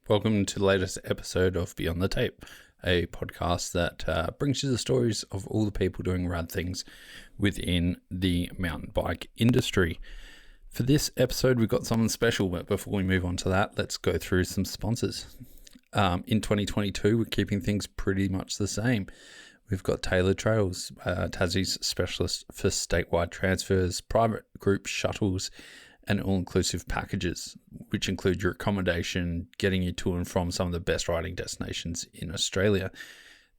Welcome to the latest episode of Beyond the Tape, a podcast that brings you the stories of all the people doing rad things within the mountain bike industry. For this episode, we've got something special, but before we move on to that, let's go through some sponsors. In 2022, we're keeping things pretty much the same. We've got Tailored Trails, Tassie's specialist for statewide transfers, private group shuttles, and all-inclusive packages, which include your accommodation, getting you to and from some of the best riding destinations in Australia.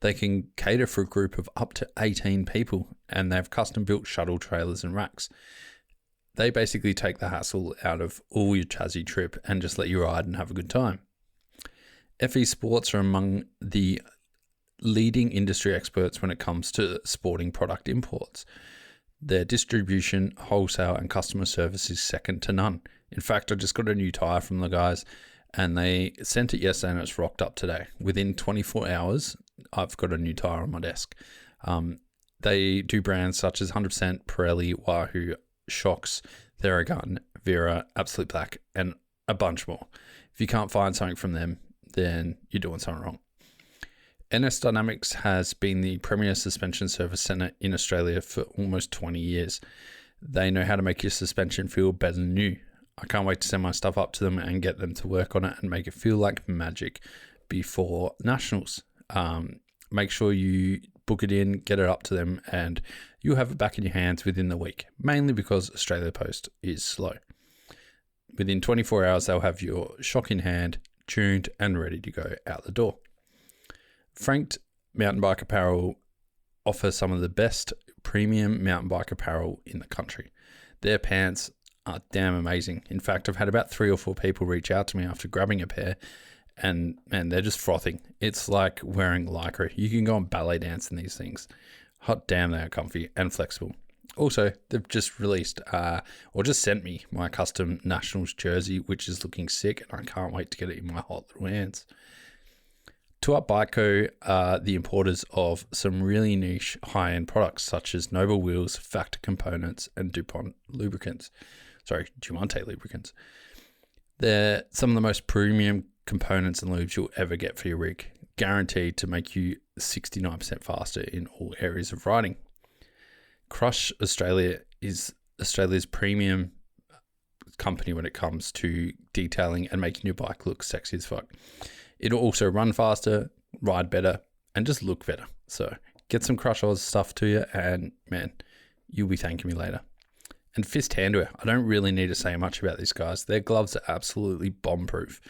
They can cater for a group of up to 18 people, and they have custom-built shuttle trailers and racks. They basically take the hassle out of all your Tassie trip and just let you ride and have a good time. FE Sports are among the leading industry experts when it comes to sporting product imports. Their distribution, wholesale, and customer service is second to none. In fact, I just got a new tyre from the guys and they sent it yesterday and it's rocked up today. Within 24 hours, I've got a new tyre on my desk. They do brands such as 100%, Pirelli, Wahoo, Shocks, Theragun, Vera, Absolute Black, and a bunch more. If you can't find something from them, then you're doing something wrong. NS Dynamics has been the premier suspension service centre in Australia for almost 20 years. They know how to make your suspension feel better than new. I can't wait to send my stuff up to them and get them to work on it and make it feel like magic before Nationals. Make sure you book it in, get it up to them, and you'll have it back in your hands within the week, mainly because Australia Post is slow. Within 24 hours, they'll have your shock in hand, tuned, and ready to go out the door. Franked Mountain Bike Apparel offer some of the best premium mountain bike apparel in the country. Their pants are damn amazing. In fact, I've had about 3 or 4 people reach out to me after grabbing a pair, and man, they're just frothing. It's like wearing Lycra. You can go on ballet dance in these things. Hot damn, they are comfy and flexible. Also, they've just released, or just sent me my custom Nationals jersey, which is looking sick, and I can't wait to get it in my hot little hands. To Up Bike Co. are the importers of some really niche high-end products such as Noble Wheels, Factor Components, and Diamante lubricants. They're some of the most premium components and lubes you'll ever get for your rig, guaranteed to make you 69% faster in all areas of riding. Crush Australia is Australia's premium company when it comes to detailing and making your bike look sexy as fuck. It'll also run faster, ride better, and just look better. So get some Crush Oz stuff to you, and man, you'll be thanking me later. And Fist Handwear. I don't really need to say much about these guys. Their gloves are absolutely bomb-proof.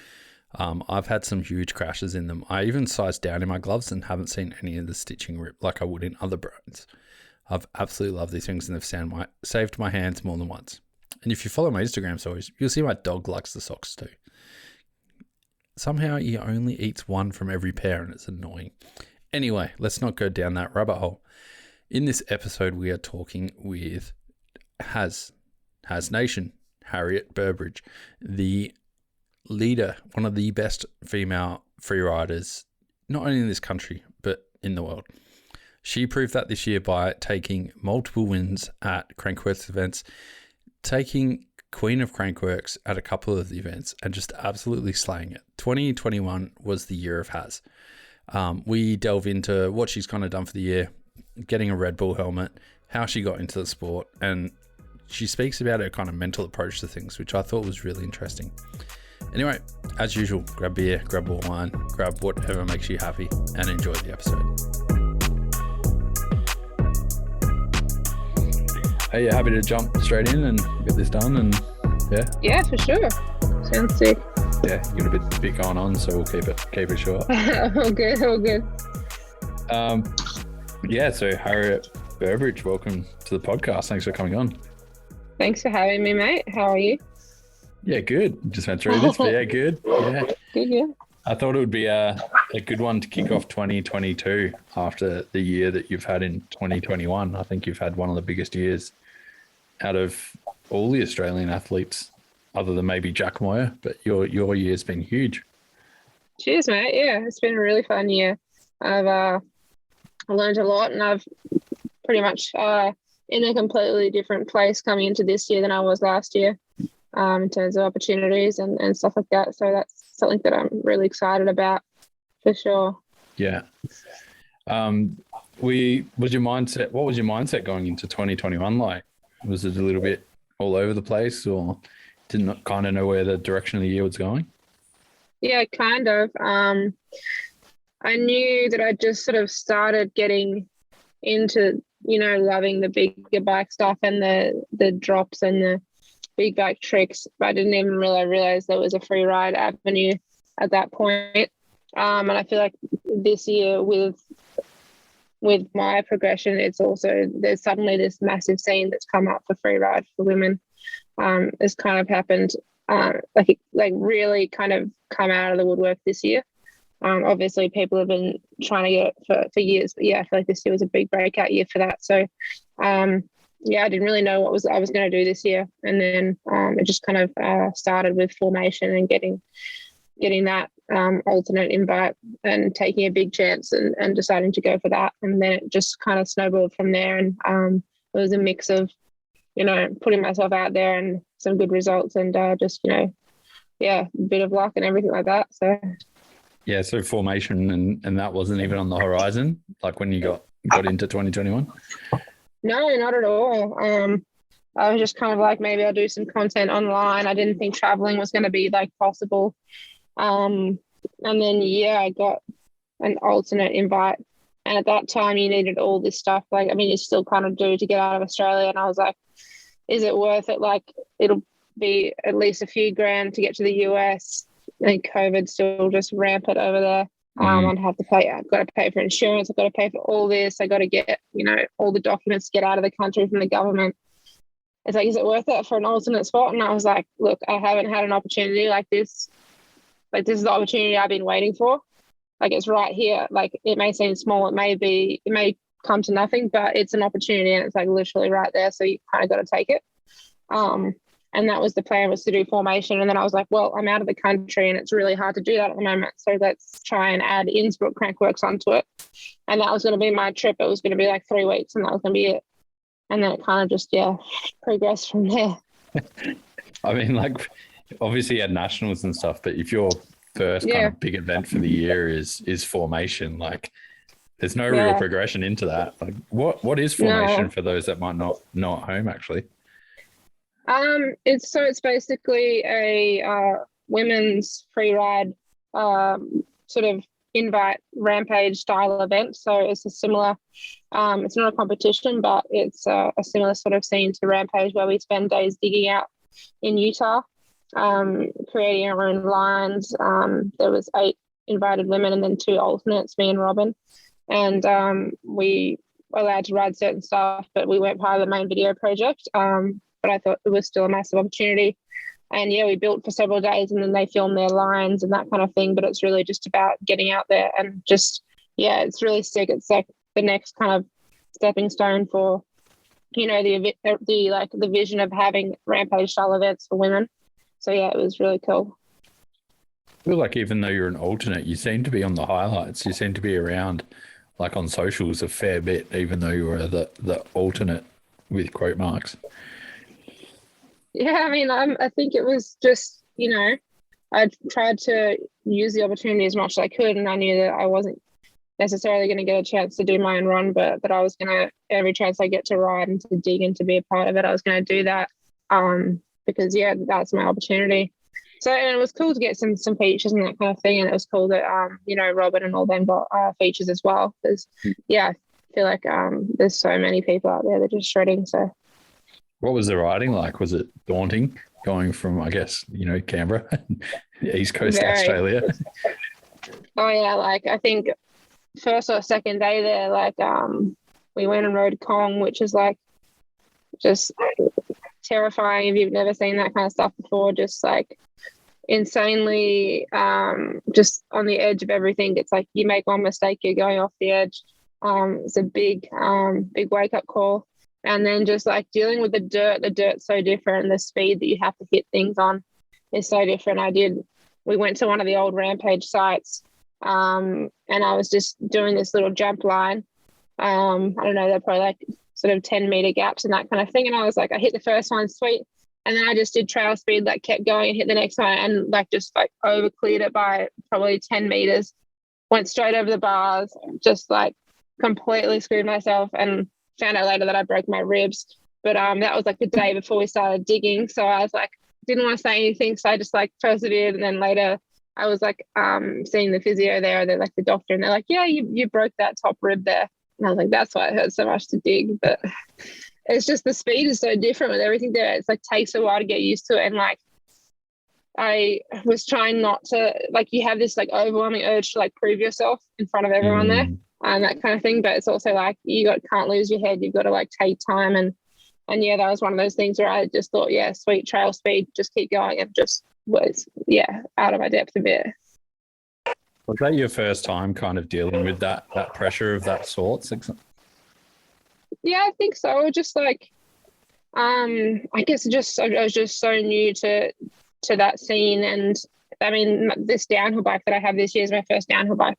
I've had some huge crashes in them. I even sized down in my gloves and haven't seen any of the stitching rip like I would in other brands. I've absolutely loved these things, and they've saved my hands more than once. And if you follow my Instagram stories, you'll see my dog likes the socks too. Somehow he only eats one from every pair and it's annoying. Anyway, let's not go down that rabbit hole. In this episode, we are talking with Haz Nation, Harriet Burbridge, the leader, one of the best female freeriders, not only in this country, but in the world. She proved that this year by taking multiple wins at Crankworx events, taking Queen of Crankworx at a couple of the events and just absolutely slaying it. 2021 was the year of Haz. We delve into what she's kind of done for the year, getting a Red Bull helmet, how she got into the sport, and she speaks about her kind of mental approach to things, which I thought was really interesting. Anyway, as usual, grab beer, grab more wine, grab whatever makes you happy, and enjoy the episode. Hey, you happy to jump straight in and get this done? And yeah, for sure. Sounds sick. Yeah, you got a bit going on, so we'll keep it short. all good. So Harriet Burbridge, welcome to the podcast. Thanks for coming on. Thanks for having me, mate. How are you? Yeah, good. Just went through this, but yeah, good. Yeah. Good, yeah. I thought it would be a good one to kick off 2022 after the year that you've had in 2021. I think you've had one of the biggest years out of all the Australian athletes, other than maybe Jack Moyer, but your year's been huge. Cheers, mate. Yeah, it's been a really fun year. I've learned a lot, and I've pretty much in a completely different place coming into this year than I was last year in terms of opportunities and stuff like that. So something that I'm really excited about for sure. Yeah. What was your mindset going into 2021 like? Was it a little bit all over the place, or didn't kind of know where the direction of the year was going? Yeah, kind of. I knew that I just sort of started getting into, loving the bigger bike stuff and the drops and the big bike tricks, but I didn't even really realize there was a free ride avenue at that point. And I feel like this year with my progression, it's also there's suddenly this massive scene that's come up for free ride for women. It's kind of happened, like really kind of come out of the woodwork this year. Obviously, people have been trying to get it for years, but yeah, I feel like this year was a big breakout year for that. So, yeah, I didn't really know what I was going to do this year, and then it just kind of started with formation and getting that alternate invite and taking a big chance and deciding to go for that, and then it just kind of snowballed from there. And it was a mix of putting myself out there and some good results, and just yeah, a bit of luck and everything like that. So. Yeah, so formation and that wasn't even on the horizon, like when you got into 2021? No, not at all. I was just kind of like, maybe I'll do some content online. I didn't think traveling was going to be like possible. And then, yeah, I got an alternate invite. And at that time, you needed all this stuff. Like, I mean, you still kind of do to get out of Australia. And I was like, is it worth it? Like, it'll be at least a few grand to get to the US. And COVID still just rampant over there. I'd have to pay. I've got to pay for insurance. I've got to pay for all this. I got to get, all the documents to get out of the country from the government. It's like, is it worth it for an alternate spot? And I was like, look, I haven't had an opportunity like this. Like, this is the opportunity I've been waiting for. Like, it's right here. Like, it may seem small. It may come to nothing, but it's an opportunity, and it's like literally right there. So you kind of got to take it. And that was the plan, was to do formation. And then I was like, well, I'm out of the country and it's really hard to do that at the moment. So let's try and add Innsbruck Crankworx onto it. And that was going to be my trip. It was going to be like 3 weeks, and that was going to be it. And then it kind of just, progressed from there. I mean, like, obviously you had nationals and stuff, but if your first kind of big event for the year is formation, like, there's no real progression into that. Like, what is formation for those that might not know at home, actually? It's basically a women's free ride sort of invite rampage style event. So it's a similar, it's not a competition, but it's a similar sort of scene to Rampage, where we spend days digging out in Utah, creating our own lines. There was 8 invited women and then 2 alternates, me and Robin, and we were allowed to ride certain stuff, but we weren't part of the main video project. But I thought it was still a massive opportunity. And yeah, we built for several days, and then they filmed their lines and that kind of thing. But it's really just about getting out there and just, it's really sick. It's like the next kind of stepping stone for, the vision of having Rampage style events for women. So yeah, it was really cool. I feel like even though you're an alternate, you seem to be on the highlights. You seem to be around, like, on socials a fair bit, even though you were the alternate with quote marks. Yeah, I mean, I think it was just, I tried to use the opportunity as much as I could, and I knew that I wasn't necessarily going to get a chance to do my own run, but that I was going to, every chance I get to ride and to dig and to be a part of it, I was going to do that, because, that's my opportunity. So, and it was cool to get some features and that kind of thing, and it was cool that, Robin and all them got features as well, because, I feel like there's so many people out there that are just shredding, so. What was the riding like? Was it daunting going from, I guess, Canberra, East Coast Australia? Oh yeah, like I think first or second day there, like we went and rode Kong, which is like just terrifying if you've never seen that kind of stuff before. Just like insanely, just on the edge of everything. It's like you make one mistake, you're going off the edge. It's a big wake up call. And then just like dealing with the dirt's so different, and the speed that you have to hit things on is so different. We went to one of the old Rampage sites, and I was just doing this little jump line. I don't know, they're probably like sort of 10-meter gaps and that kind of thing. And I was like, I hit the first one, sweet. And then I just did trail speed, like kept going and hit the next one and like just like over cleared it by probably 10 meters, went straight over the bars, just like completely screwed myself and found out later that I broke my ribs. But that was like the day before we started digging. So I was like, didn't want to say anything. So I just like persevered. And then later I was like seeing the physio there, they're like the doctor, and they're like, yeah, you broke that top rib there. And I was like, that's why it hurts so much to dig. But it's just the speed is so different with everything there. It's like takes a while to get used to it. And like I was trying not to, like, you have this like overwhelming urge to like prove yourself in front of everyone there and that kind of thing. But it's also like can't lose your head. You've got to like take time. And yeah, that was one of those things where I just thought, yeah, sweet trail speed, just keep going, and just was, out of my depth a bit. Was that your first time kind of dealing with that pressure of that sort? Yeah, I think so. Just like, I guess I was just so new to that scene. And I mean, this downhill bike that I have this year is my first downhill bike.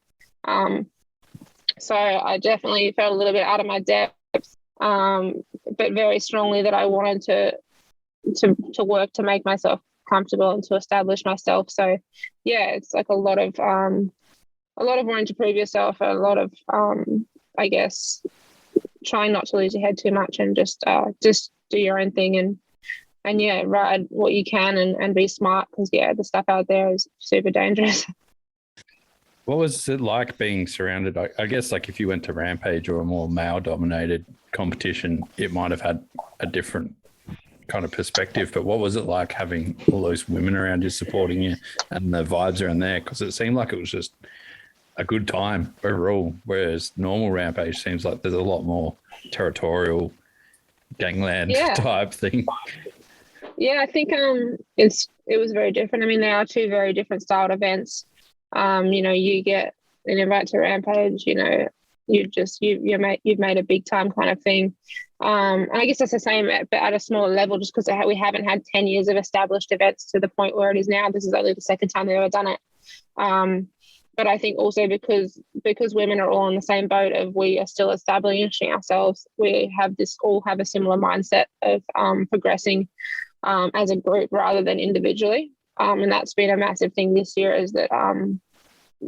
So I definitely felt a little bit out of my depth, but very strongly that I wanted to work to make myself comfortable and to establish myself. So yeah, it's like a lot of wanting to prove yourself, and a lot of I guess trying not to lose your head too much, and just do your own thing and ride what you can and be smart, because the stuff out there is super dangerous. What was it like being surrounded? I guess like if you went to Rampage or a more male-dominated competition, it might have had a different kind of perspective. But what was it like having all those women around you supporting you and the vibes around there? Because it seemed like it was just a good time overall, whereas normal Rampage seems like there's a lot more territorial gangland type thing. Yeah, I think it was very different. I mean, they are two very different styled events. You get an invite to Rampage, you've made a big time kind of thing. And I guess that's the same, but at a smaller level, just because we haven't had 10 years of established events to the point where it is now. This is only the second time they've ever done it. But I think also because women are all in the same boat of we are still establishing ourselves, we all have a similar mindset of progressing as a group rather than individually. And that's been a massive thing this year, is that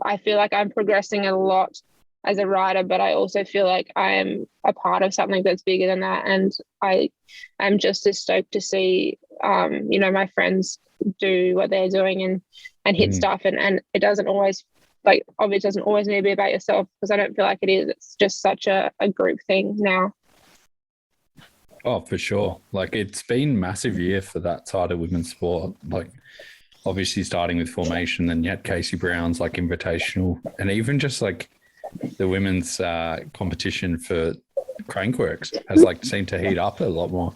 I feel like I'm progressing a lot as a rider, but I also feel like I am a part of something that's bigger than that. And I am just as stoked to see, my friends do what they're doing and hit stuff. And it doesn't always, obviously doesn't always need to be about yourself, because I don't feel like it is. It's just such a group thing now. Oh, for sure. Like, it's been massive year for that side of women's sport. Like, obviously starting with formation, then you had Casey Brown's like invitational, and even just like the women's competition for Crankworx has like seemed to heat up a lot more.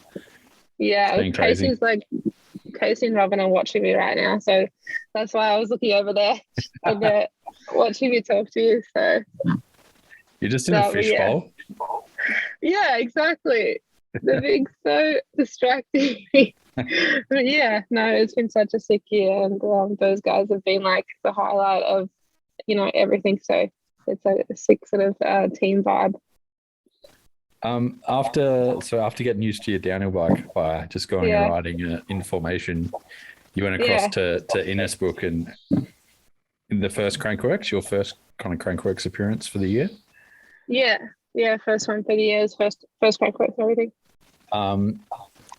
Yeah, Casey and Robin are watching me right now, so that's why I was looking over there and watching me talk to you. So you're just in a fishbowl. Yeah, exactly. They're being so distracting. But yeah, no, it's been such a sick year, and those guys have been like the highlight of everything. So it's a sick sort of team vibe. After getting used to your downhill bike by just going and riding in formation, you went across to Innisbrook, and in the first Crankworx, your first kind of Crankworx appearance for the year. Yeah, first one for the year, first Crankworx and everything.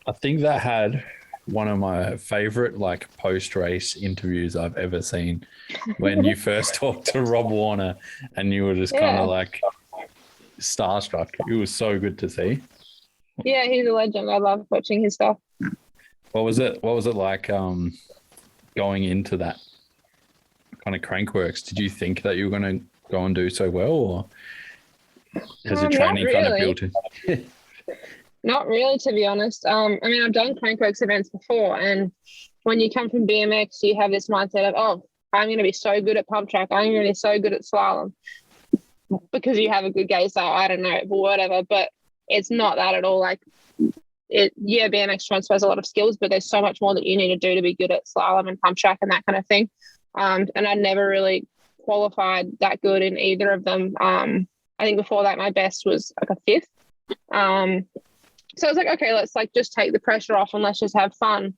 I think that had one of my favorite like post-race interviews I've ever seen, when you first talked to Rob Warner and you were just kind of like starstruck. It was so good to see. Yeah, he's a legend. I love watching his stuff. What was it like going into that kind of Crankworx? Did you think that you were going to go and do so well, or has your training kind of built in? Not really, to be honest. I mean, I've done Crankworx events before, and when you come from BMX, you have this mindset of, oh, I'm going to be so good at pump track. I'm going to be so good at slalom because you have a good gait style. I don't know, but whatever. But it's not that at all. Like, BMX transfers a lot of skills, but there's so much more that you need to do to be good at slalom and pump track and that kind of thing. And I never really qualified that good in either of them. I think before that, my best was like a fifth. So I was like, okay, let's like just take the pressure off and let's just have fun.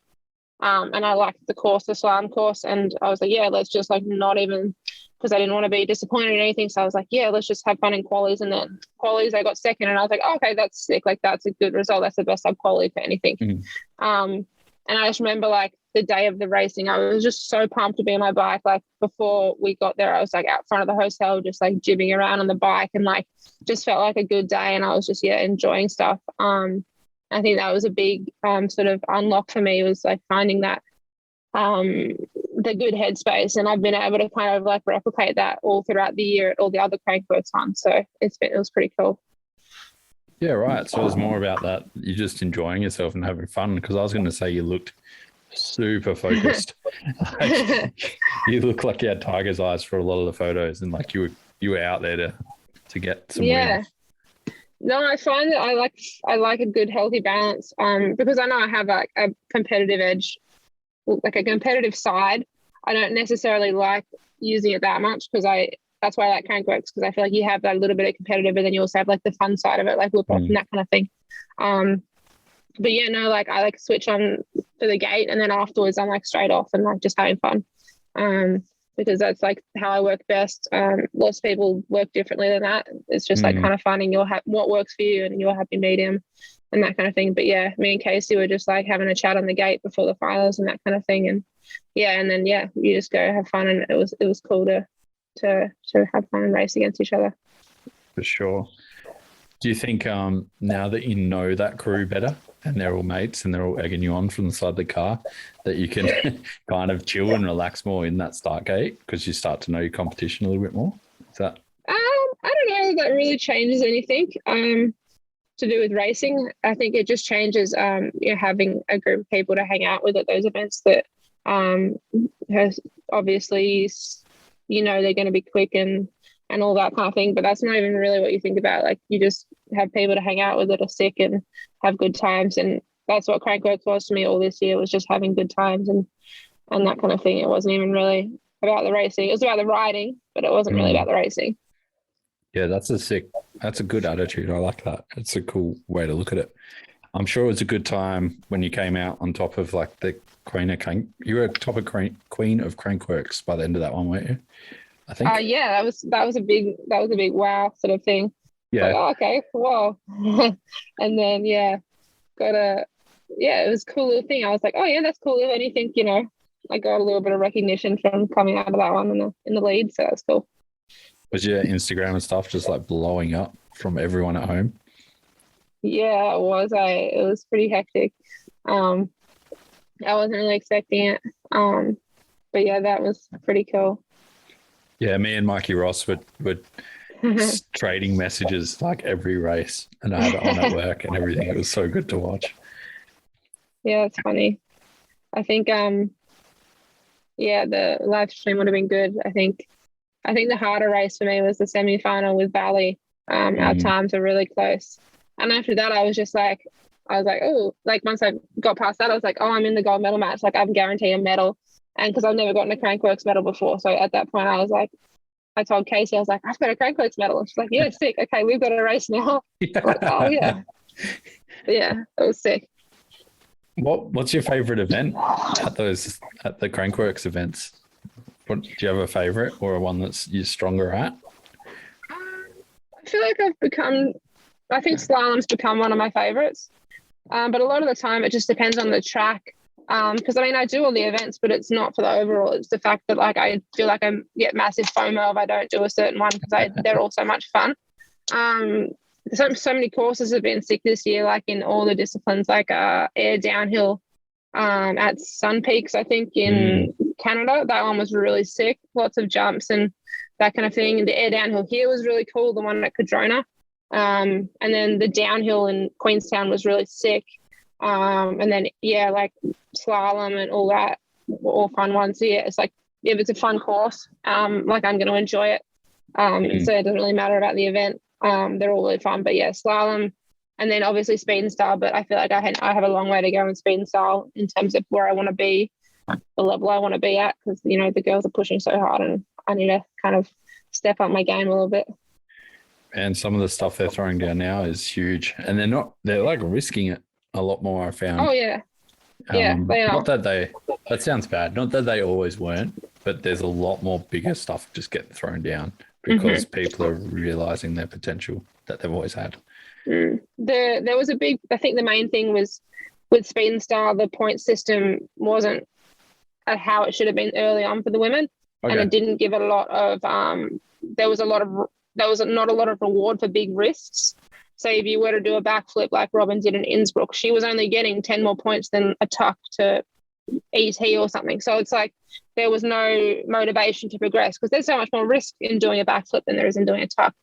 And I liked the course, the slalom course, and I was like, yeah, let's just like not even, because I didn't want to be disappointed in anything. So I was like, yeah, let's just have fun in qualies. And then qualies, I got second, and I was like, oh, okay, that's sick. Like that's a good result. That's the best I've qualified for anything. And I just remember like the day of the racing, I was just so pumped to be on my bike. Like before we got there, I was like out front of the hotel, just like jibbing around on the bike, and like just felt like a good day. And I was just enjoying stuff. I think that was a big sort of unlock for me, was like finding that the good headspace, and I've been able to kind of like replicate that all throughout the year at all the other Crankworx ones. So it was pretty cool. Yeah, right. So it was more about that. You're just enjoying yourself and having fun. Because I was going to say you looked super focused. Like, you look like you had tiger's eyes for a lot of the photos, and like you were out there to get some wins. No, I find that I like a good healthy balance. Because I know I have a competitive edge, like a competitive side. I don't necessarily like using it that much that's why I like Crankworx, because I feel like you have that little bit of competitive, but then you also have like the fun side of it, like whip off and that kind of thing. But yeah, no, like I like switch on to the gate, and then afterwards I'm like straight off and like just having fun. Because that's like how I work best. Lots of people work differently than that. It's just like kind of finding what works for you and your happy medium and that kind of thing. But yeah, me and Casey were just like having a chat on the gate before the finals and that kind of thing. And then you just go have fun, and it was cool to have fun and race against each other. For sure. Do you think now that you know that crew better and they're all mates and they're all egging you on from the side of the car, that you can kind of chill and relax more in that start gate because you start to know your competition a little bit more? Is that? I don't know if that really changes anything to do with racing. I think it just changes having a group of people to hang out with at those events that has obviously they're going to be quick and all that kind of thing, but that's not even really what you think about. Like you just have people to hang out with that are sick and have good times, and that's what Crankworx was to me all this year, was just having good times and that kind of thing. It wasn't even really about the racing. It was about the riding, but it wasn't really about the racing. Yeah, that's a good attitude. I like that. It's a cool way to look at it. I'm sure it was a good time when you came out on top of like the Queen of Queen of Crankworx by the end of that one, weren't you? I think. Yeah, that was a big wow sort of thing. Yeah. Like, oh, okay, wow. And then it was a cool little thing. I was like, oh yeah, that's cool. If anything, I got a little bit of recognition from coming out of that one in the lead, so that's cool. Was your Instagram and stuff just like blowing up from everyone at home? Yeah, it was. It was pretty hectic. I wasn't really expecting it. But yeah, that was pretty cool. Yeah, me and Mikey Ross would trading messages like every race, and I had it on at work and everything. It was so good to watch. Yeah, it's funny. I think the live stream would have been good. I think the harder race for me was the semi-final with Valley. Our times were really close. And after that, I was like, oh, like once I got past that, I was like, oh, I'm in the gold medal match. Like I'm guaranteed a medal. And because I've never gotten a Crankworx medal before. So at that point, I was like, I told Casey, I was like, I've got a Crankworx medal. And she's like, yeah, sick. Okay, we've got a race now. Like, oh, yeah. But yeah, it was sick. What's your favorite event at the Crankworx events? Do you have a favorite or one that's you're stronger at? I feel like I think slalom's become one of my favorites. But a lot of the time, it just depends on the track. Because I do all the events, but it's not for the overall. It's the fact that like I feel like I get massive FOMO if I don't do a certain one, because they're all so much fun. So many courses have been sick this year, like in all the disciplines, like air downhill at Sun Peaks, I think in Canada. That one was really sick. Lots of jumps and that kind of thing. And the air downhill here was really cool. The one at Cadrona, and then the downhill in Queenstown was really sick. And then like slalom and all that, all fun ones. So it's like if it's a fun course, like I'm going to enjoy it. So it doesn't really matter about the event. They're all really fun. But yeah, slalom, and then obviously speed and style. But I feel like I have a long way to go in speed and style in terms of where I want to be, the level I want to be at, because the girls are pushing so hard, and I need to kind of step up my game a little bit. And some of the stuff they're throwing down now is huge. And they're like risking it a lot more, I Oh found. yeah, yeah, they Not are. that sounds bad. Not that they always weren't, but there's a lot more bigger stuff just getting thrown down because Hmm. people are realizing their potential that they've always had. There was a big. I think the main thing was with Speed and Style, the point system wasn't at how it should have been early on for the women, and Okay. it didn't give it a lot of. There was not a lot of reward for big risks. So if you were to do a backflip like Robin did in Innsbruck, she was only getting 10 more points than a tuck to ET or something. So it's like there was no motivation to progress because there's so much more risk in doing a backflip than there is in doing a tuck.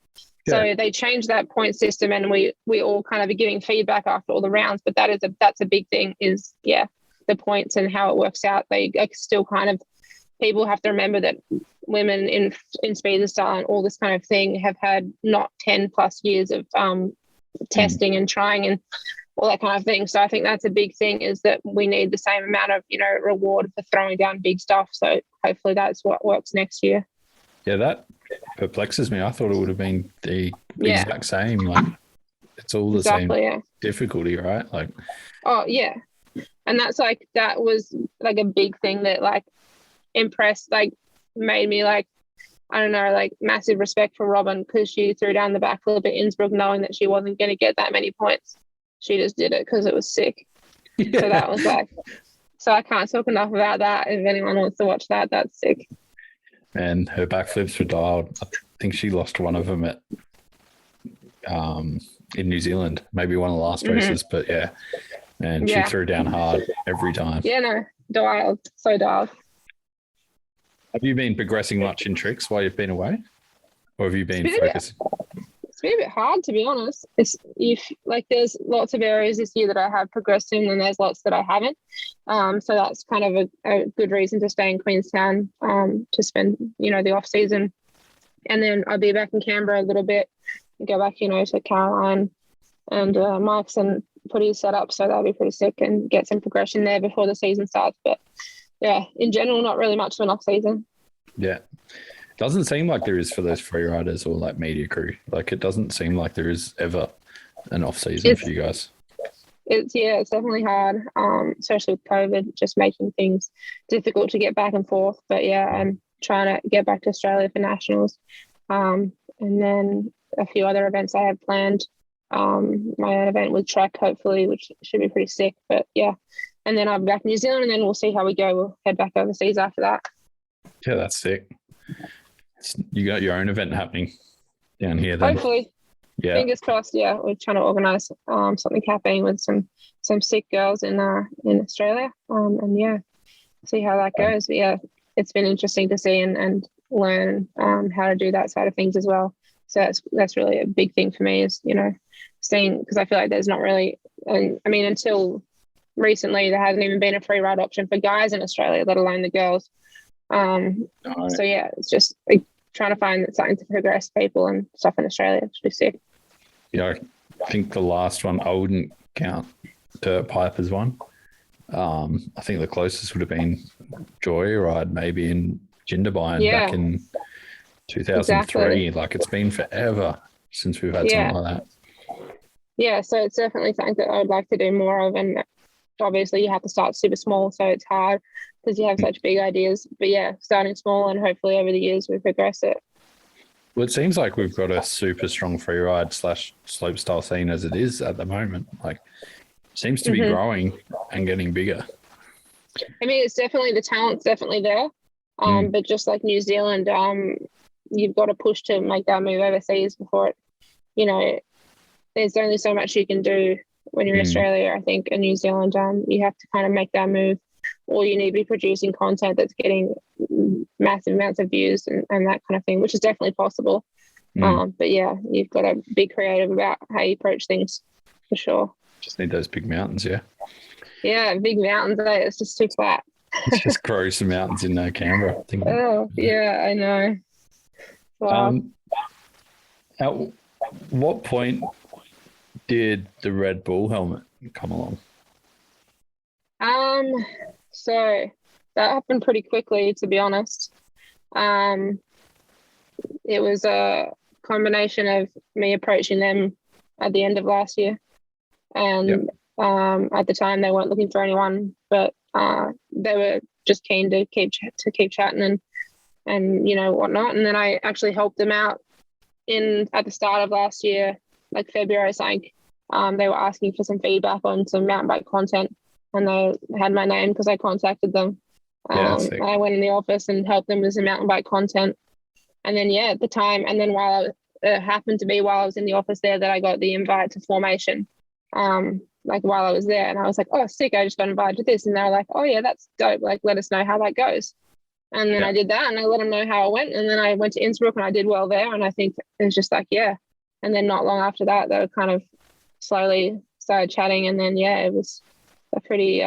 Yeah. So they changed that point system, and we all kind of are giving feedback after all the rounds. But that's a big thing. Is the points and how it works out. They are still kind of, people have to remember that women in speed and style and all this kind of thing have had not 10 plus years of testing and trying and all that kind of thing. So I think that's a big thing, is that we need the same amount of reward for throwing down big stuff. So hopefully that's what works next year. Yeah, that perplexes me. I thought it would have been the Yeah, exact same. Like it's all the same exactly. Yeah. difficulty, right? Like, Oh yeah, and that was like a big thing that like impressed, like made me like, I don't know, like massive respect for Robin, because she threw down the backflip at Innsbruck knowing that she wasn't going to get that many points. She just did it because it was sick. yeah. So that was like, so I can't talk enough about that. If anyone wants to watch that, that's sick. And her backflips were dialed. I think she lost one of them at in New Zealand, maybe one of the last races, but yeah. And she threw down hard every time. Yeah, no, dialed, so dialed. Have you been progressing much in tricks while you've been away? Or have you been focusing? It's been a bit hard, to be honest. There's lots of areas this year that I have progressed in, and there's lots that I haven't. So that's kind of a good reason to stay in Queenstown to spend, the off season, and then I'll be back in Canberra a little bit and go back, to Caroline and Mike's and put his set up. So that'll be pretty sick and get some progression there before the season starts. But yeah, in general, not really much of an off season. Yeah. Doesn't seem like there is for those free riders or like media crew. Like it doesn't seem like there is ever an off season for you guys. It's definitely hard, especially with COVID, just making things difficult to get back and forth. But yeah, I'm trying to get back to Australia for nationals, and then a few other events I have planned. My own event with Trek, hopefully, which should be pretty sick. But yeah, and then I'll be back in New Zealand, and then we'll see how we go. We'll head back overseas after that. Yeah, that's sick. You got your own event happening down here then. Hopefully. Yeah. Fingers crossed. Yeah, we're trying to organise something happening with some sick girls in Australia. And yeah, see how that goes. But yeah, it's been interesting to see and learn how to do that side of things as well. So that's really a big thing for me, is seeing, because I feel like there's not really, and I mean, until recently there hasn't even been a free ride option for guys in Australia, let alone the girls. So yeah, it's just like trying to find something to progress people and stuff in Australia, which is sick. Yeah, I think the last one, I wouldn't count Dirt Pipe as one. I think the closest would have been Joyride, maybe in Jindabyne back in 2003. Exactly. Like it's been forever since we've had something like that. Yeah, so it's definitely something that I would like to do more of, and obviously you have to start super small, so it's hard because you have such big ideas. But yeah, starting small, and hopefully over the years we progress it. Well, it seems like we've got a super strong freeride / slope style scene as it is at the moment. Like, seems to be growing and getting bigger. I mean, it's definitely, the talent's definitely there. But just like New Zealand, you've got to push to make that move overseas before it, there's only so much you can do when you're in Australia. I think in New Zealand, you have to kind of make that move, or you need to be producing content that's getting massive amounts of views and that kind of thing, which is definitely possible. But yeah, you've got to be creative about how you approach things, for sure. Just need those big mountains, yeah. Yeah, big mountains. It's just too flat. It's just grow some mountains in Canberra. Oh, yeah, I know. Wow. At what point did the Red Bull helmet come along? So that happened pretty quickly, to be honest. It was combination of me approaching them at the end of last year, and at the time they weren't looking for anyone, but they were just keen to keep chatting and whatnot. And then I actually helped them out at the start of last year, like February, something. They were asking for some feedback on some mountain bike content, and they had my name because I contacted them. I went in the office and helped them with some mountain bike content. And then, at the time, and then it happened to be while I was in the office there that I got the invite to formation, like while I was there. And I was like, oh, sick, I just got invited to this. And they were like, oh, yeah, that's dope. Like, let us know how that goes. And then I did that, and I let them know how it went. And then I went to Innsbruck, and I did well there. And I think it was just like, yeah. And then not long after that, they were kind of slowly started chatting. And then, it was a pretty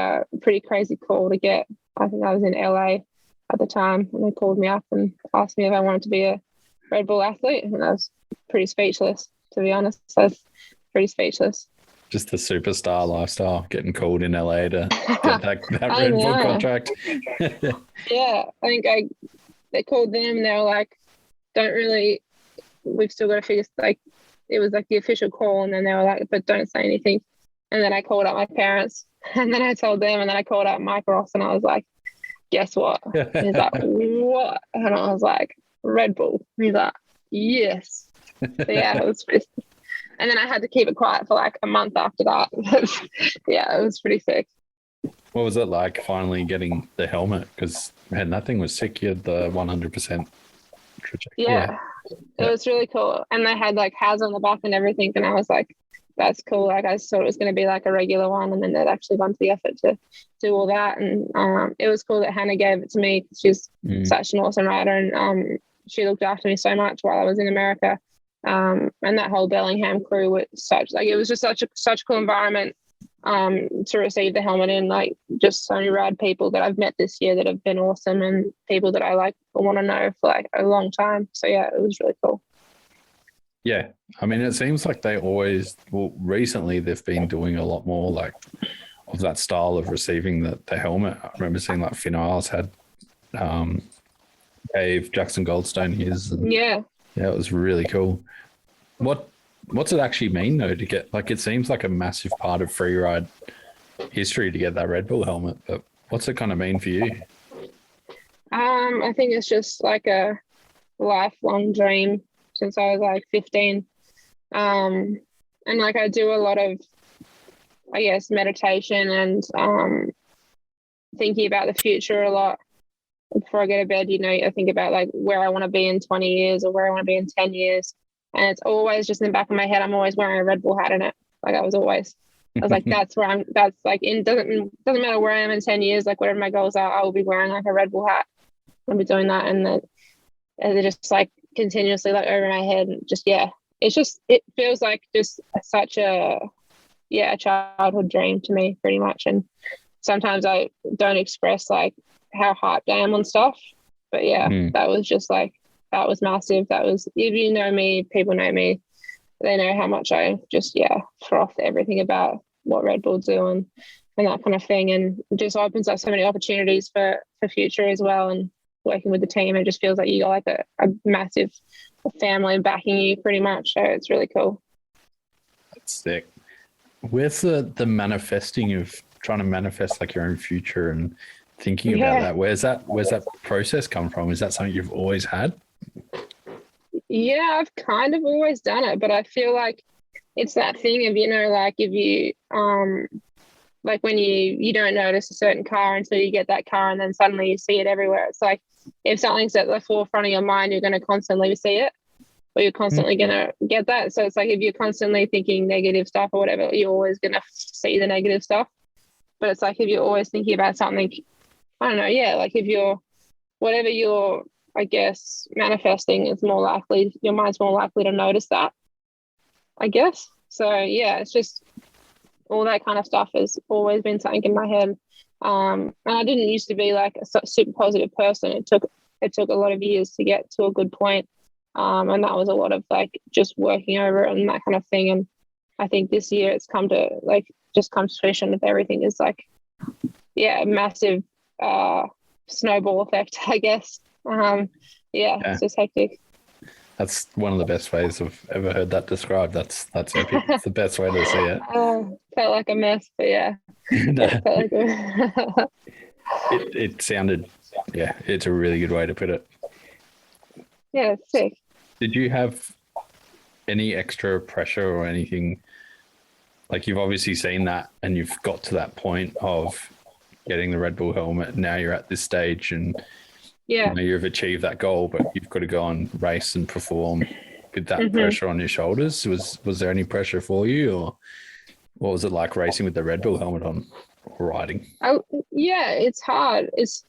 crazy call to get. I think I was in LA at the time, and they called me up and asked me if I wanted to be a Red Bull athlete. And I was pretty speechless, to be honest. I was pretty speechless. Just the superstar lifestyle, getting called in LA to get that Red Bull contract. Yeah, I think they called them, and they were like, we've still got to figure, like, it was like the official call, and then they were like, but don't say anything. And then I called up my parents, and then I told them, and then I called up Mike Ross, and I was like, guess what? He's like, what? And I was like, Red Bull. He's like, yes. So it was pretty. And then I had to keep it quiet for like a month after that. It was pretty sick. What was it like finally getting the helmet? Because man, that thing was sick. You had the 100% trajectory. Yeah, it was really cool. And they had like Haz on the back and everything. And I was like, that's cool. Like, I thought it was going to be like a regular one, and then they'd actually gone to the effort to do all that. And it was cool that Hannah gave it to me. She's such an awesome rider, and she looked after me so much while I was in America. And that whole Bellingham crew was it was just such a cool environment to receive the helmet in. Like, just so many rad people that I've met this year that have been awesome, and people that I like want to know for like a long time. So it was really cool. Yeah, I mean, it seems like they always, recently they've been doing a lot more like of that style of receiving the helmet. I remember seeing like Finn Isles had gave Jackson Goldstone his. And, it was really cool. What's it actually mean though to get, like, it seems like a massive part of freeride history to get that Red Bull helmet, but what's it kind of mean for you? I think it's just like a lifelong dream since I was like 15. And like I do a lot of, I guess, meditation and thinking about the future a lot. Before I go to bed, I think about like where I want to be in 20 years or where I want to be in 10 years. And it's always just in the back of my head, I'm always wearing a Red Bull hat in it. Like I was like, that's like, it doesn't matter where I am in 10 years, like whatever my goals are, I will be wearing like a Red Bull hat. I'll be doing that. And they're just like continuously like over my head. And just, it feels like just such a childhood dream to me pretty much. And sometimes I don't express like how hyped I am on stuff, but that was just like, that was massive. That was, if you know me, people know me, they know how much I just froth everything about what Red Bull do and that kind of thing, and it just opens up so many opportunities for future as well. And working with the team, it just feels like you got like a massive family backing you pretty much, so it's really cool. That's sick. Where's the manifesting of trying to manifest like your own future and thinking about that? Where's that process come from? Is that something you've always had? Yeah, I've kind of always done it, but I feel like it's that thing of, like if you like when you don't notice a certain car until you get that car, and then suddenly you see it everywhere. It's like if something's at the forefront of your mind, you're going to constantly see it, or you're constantly going to get that. So it's like if you're constantly thinking negative stuff or whatever, you're always going to see the negative stuff. But it's like if you're always thinking about something, I don't know, like if you're, whatever you're, I guess, manifesting, is more likely, your mind's more likely to notice that, I guess. So it's just all that kind of stuff has always been something in my head. And I didn't used to be like a super positive person. It took a lot of years to get to a good point. And that was a lot of like just working over it and that kind of thing. And I think this year it's come to fruition with everything is like, a massive snowball effect, I guess. It's just hectic. That's one of the best ways I've ever heard that described. That's epic. It's the best way to see it. Felt like a mess, but yeah, No, it felt like a it sounded, yeah, it's a really good way to put it. yeah, sick. Did you have any extra pressure or anything? Like you've obviously seen that and you've got to that point of getting the Red Bull helmet. Now you're at this stage and Yeah. you've achieved that goal, but you've got to go and race and perform with that Mm-hmm. pressure on your shoulders. Was there any pressure for you, or what was it like racing with the Red Bull helmet on or riding? Yeah, it's hard. It's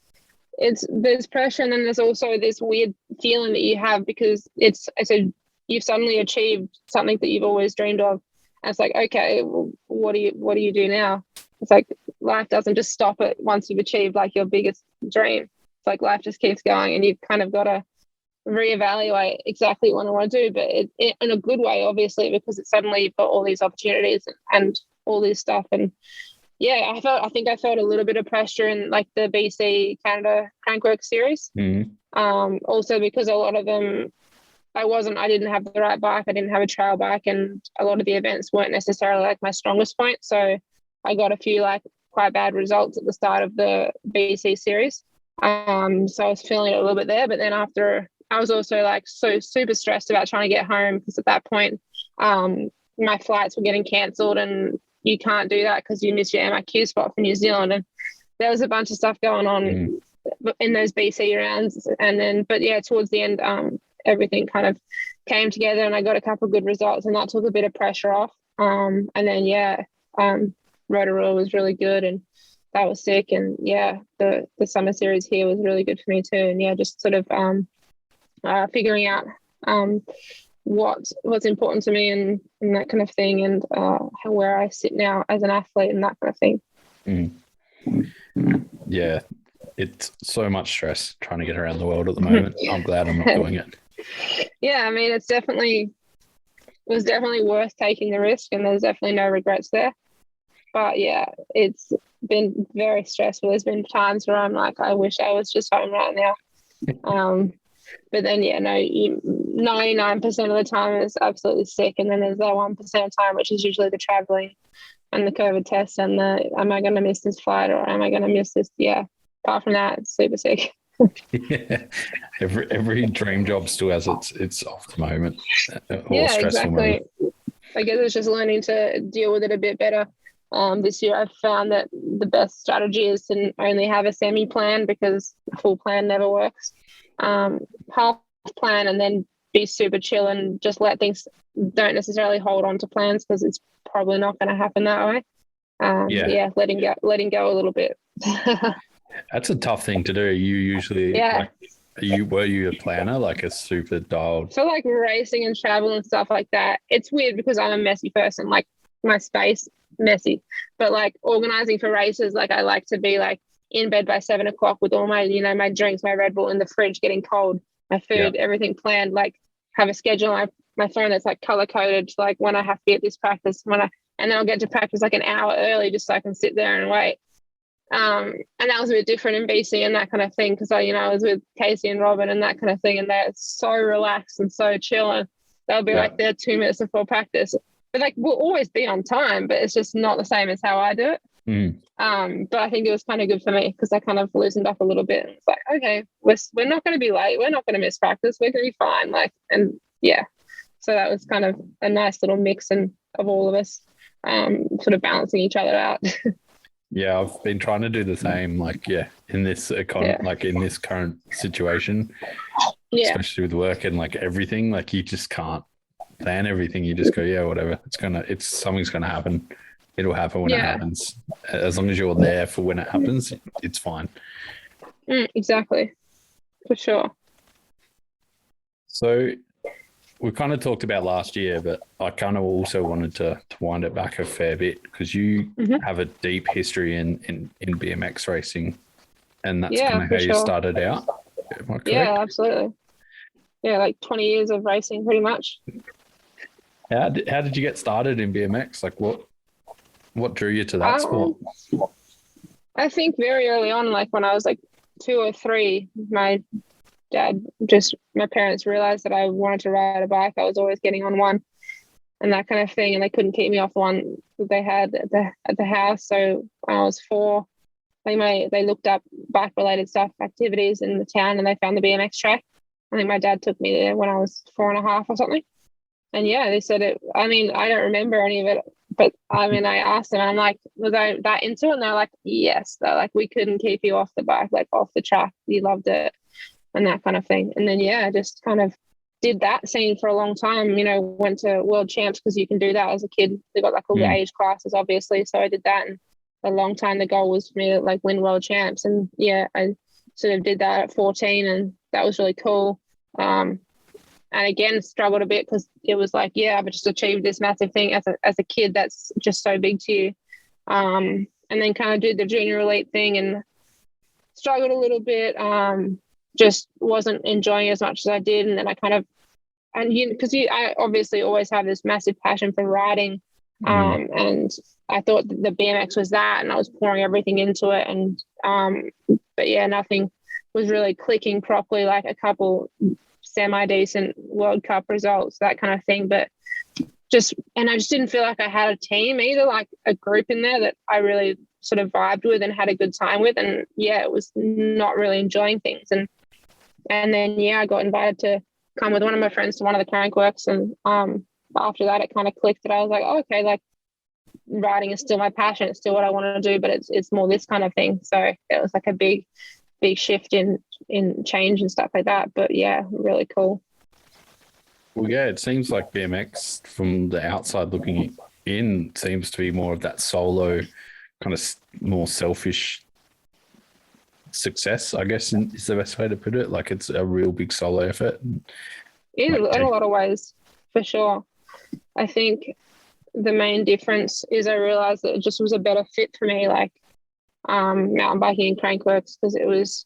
there's pressure, and then there's also this weird feeling that you have because it's a you've suddenly achieved something that you've always dreamed of. And it's like, okay, well, what do you do now? It's like life doesn't just stop at once you've achieved like your biggest dream. It's like life just keeps going, and you've kind of got to reevaluate exactly what I want to do, but it in a good way, obviously, because it's suddenly you've got all these opportunities and all this stuff. And yeah, I think I felt a little bit of pressure in like the BC Canada Crankworx series. Also because a lot of them I didn't have the right bike, I didn't have a trail bike, and a lot of the events weren't necessarily like my strongest point. So I got a few like quite bad results at the start of the BC series. So I was feeling it a little bit there, but then after I was also like so super stressed about trying to get home because at that point my flights were getting cancelled, and you can't do that because you miss your MIQ spot for New Zealand, and there was a bunch of stuff going on in those BC rounds. And then but yeah, towards the end everything kind of came together and I got a couple of good results, and that took a bit of pressure off. And then Rotorua was really good, and that was sick. And yeah, the summer series here was really good for me too. And yeah, just sort of figuring out what's important to me and that kind of thing, and where I sit now as an athlete and that kind of thing. Yeah, it's so much stress trying to get around the world at the moment. I'm glad I'm not doing it. Yeah, I mean, it was definitely worth taking the risk, and there's definitely no regrets there. But yeah, it's been very stressful. There's been times where I'm like, I wish I was just home right now. But then, yeah, no, 99% of the time it's absolutely sick. And then there's that 1% of time, which is usually the traveling and the COVID test and am I going to miss this flight or am I going to miss this? Yeah. Apart from that, it's super sick. Yeah. Every dream job still has its off the moment. Yeah, exactly. Moment. I guess it's just learning to deal with it a bit better. This year I've found that the best strategy is to only have a semi-plan because a full plan never works. Half plan and then be super chill and just let things, don't necessarily hold on to plans because it's probably not going to happen that way. Letting go a little bit. That's a tough thing to do. You usually were you a planner, like a super dialed? So like racing and travel and stuff like that, it's weird because I'm a messy person, like my space messy, but like organizing for races, like I like to be like in bed by 7 o'clock with all my, my drinks, my Red Bull in the fridge getting cold, my food, everything planned, like have a schedule on my phone that's like color coded, like when I have to be at this practice, and then I'll get to practice like an hour early just so I can sit there and wait. And that was a bit different in BC and that kind of thing because I was with Casey and Robin and that kind of thing, and they're so relaxed and so chill, and they'll be like there 2 minutes before practice, but like we'll always be on time, but it's just not the same as how I do it. But I think it was kind of good for me because I kind of loosened up a little bit. It's like, okay, we're not going to be late, we're not going to miss practice, we're going to be fine. Like, and yeah, so that was kind of a nice little mix of all of us, sort of balancing each other out. Yeah, I've been trying to do the same, like, in this like in this current situation, especially with work and like everything, like you just can't plan everything. You just go, whatever. Something's going to happen. It'll happen when it happens. As long as you're there for when it happens, it's fine. Exactly. For sure. So we kind of talked about last year, but I kind of also wanted to wind it back a fair bit because you have a deep history in BMX racing, and that's kind of how you started out. Am I correct? Yeah, absolutely. Yeah, like 20 years of racing pretty much. How did you get started in BMX? Like what drew you to that sport? I think very early on, like when I was like 2 or 3, my my parents realized that I wanted to ride a bike. I was always getting on one and that kind of thing, and they couldn't keep me off the one that they had at the house. So when I was 4, they looked up bike related stuff, activities in the town, and they found the BMX track. I think my dad took me there when I was 4.5 or something. And yeah, they said it. I mean, I don't remember any of it, but I mean, I asked them, and I'm like, was I that into it? And they're like, yes. They're like, we couldn't keep you off the bike, like off the track. You loved it, and that kind of thing. And then yeah, just kind of did that scene for a long time. You know, went to world champs because you can do that as a kid. They got like all the age classes, obviously. So I did that, and a long time the goal was for me to like win world champs. And yeah, I sort of did that at 14, and that was really cool. And again, struggled a bit because it was like, yeah, I've just achieved this massive thing as a kid that's just so big to you. And then kind of did the junior elite thing and struggled a little bit. Just wasn't enjoying as much as I did. And then I kind of, I obviously always have this massive passion for riding. And I thought that the BMX was that, and I was pouring everything into it. And, but yeah, nothing was really clicking properly, like a couple semi-decent World Cup results, that kind of thing. But I just didn't feel like I had a team either, like a group in there that I really sort of vibed with and had a good time with. And yeah, it was not really enjoying things. And then, yeah, I got invited to come with one of my friends to one of the Crankworx. And after that, it kind of clicked that I was like, oh, okay, like riding is still my passion. It's still what I want to do, but it's more this kind of thing. So it was like a big shift in change and stuff like that. But yeah, really cool. Well, yeah, it seems like BMX from the outside looking in seems to be more of that solo kind of more selfish success, I guess, is the best way to put it. Like it's a real big solo effort. In a lot of ways, for sure. I think the main difference is I realized that it just was a better fit for me, like mountain biking and Crankworx, because it was,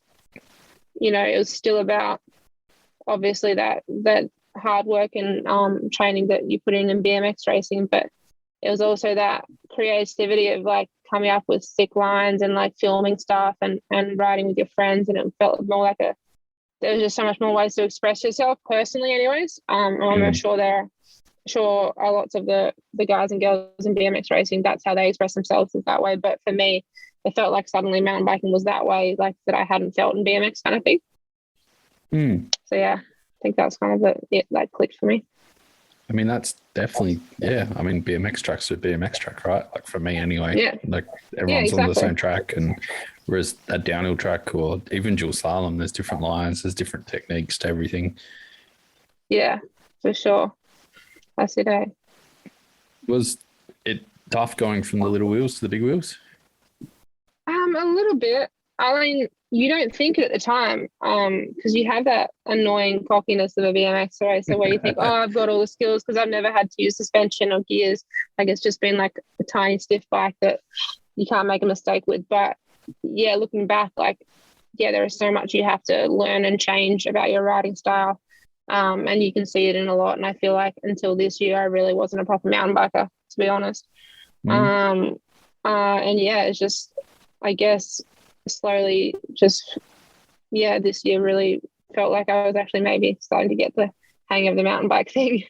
you know, it was still about obviously that hard work and training that you put in BMX racing, but it was also that creativity of like coming up with sick lines and like filming stuff and riding with your friends, and it felt more like there was just so much more ways to express yourself personally anyways. I'm sure lots of the guys and girls in BMX racing, that's how they express themselves, is that way. But for me, it felt like suddenly mountain biking was that way, like that I hadn't felt in BMX kind of thing. So yeah, I think that's kind of it that clicked for me. I mean, that's definitely, yeah. I mean, BMX track's a BMX track, right? Like for me anyway. Yeah. Like everyone's on the same track, and whereas a downhill track or even dual slalom, there's different lines, there's different techniques to everything. Yeah, for sure. That's it, eh? Was it tough going from the little wheels to the big wheels? A little bit. I mean, you don't think it at the time, because you have that annoying cockiness of a BMX racer where you think, oh, I've got all the skills because I've never had to use suspension or gears. Like it's just been like a tiny stiff bike that you can't make a mistake with. But yeah, looking back, like, yeah, there is so much you have to learn and change about your riding style. And you can see it in a lot. And I feel like until this year, I really wasn't a proper mountain biker, to be honest. And yeah, it's just, I guess, slowly just, yeah, this year really felt like I was actually maybe starting to get the hang of the mountain bike thing.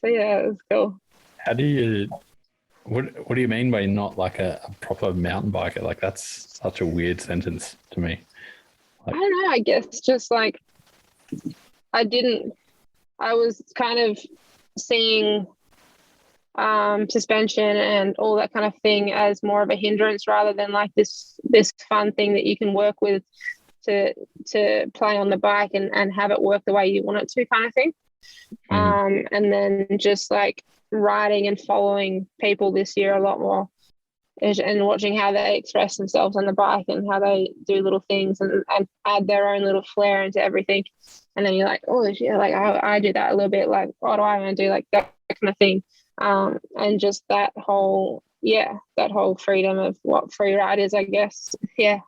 So yeah, it was cool. How do you, what do you mean by not like a proper mountain biker? Like that's such a weird sentence to me. Like, I don't know, I guess just like, I was kind of seeing suspension and all that kind of thing as more of a hindrance rather than like this fun thing that you can work with to play on the bike and have it work the way you want it to, kind of thing. And then just like riding and following people this year a lot more and watching how they express themselves on the bike and how they do little things and add their own little flair into everything. And then you're like, oh yeah, like I do that a little bit, like what do I want to do, like that kind of thing. And just that whole freedom of what free ride is, I guess. Yeah.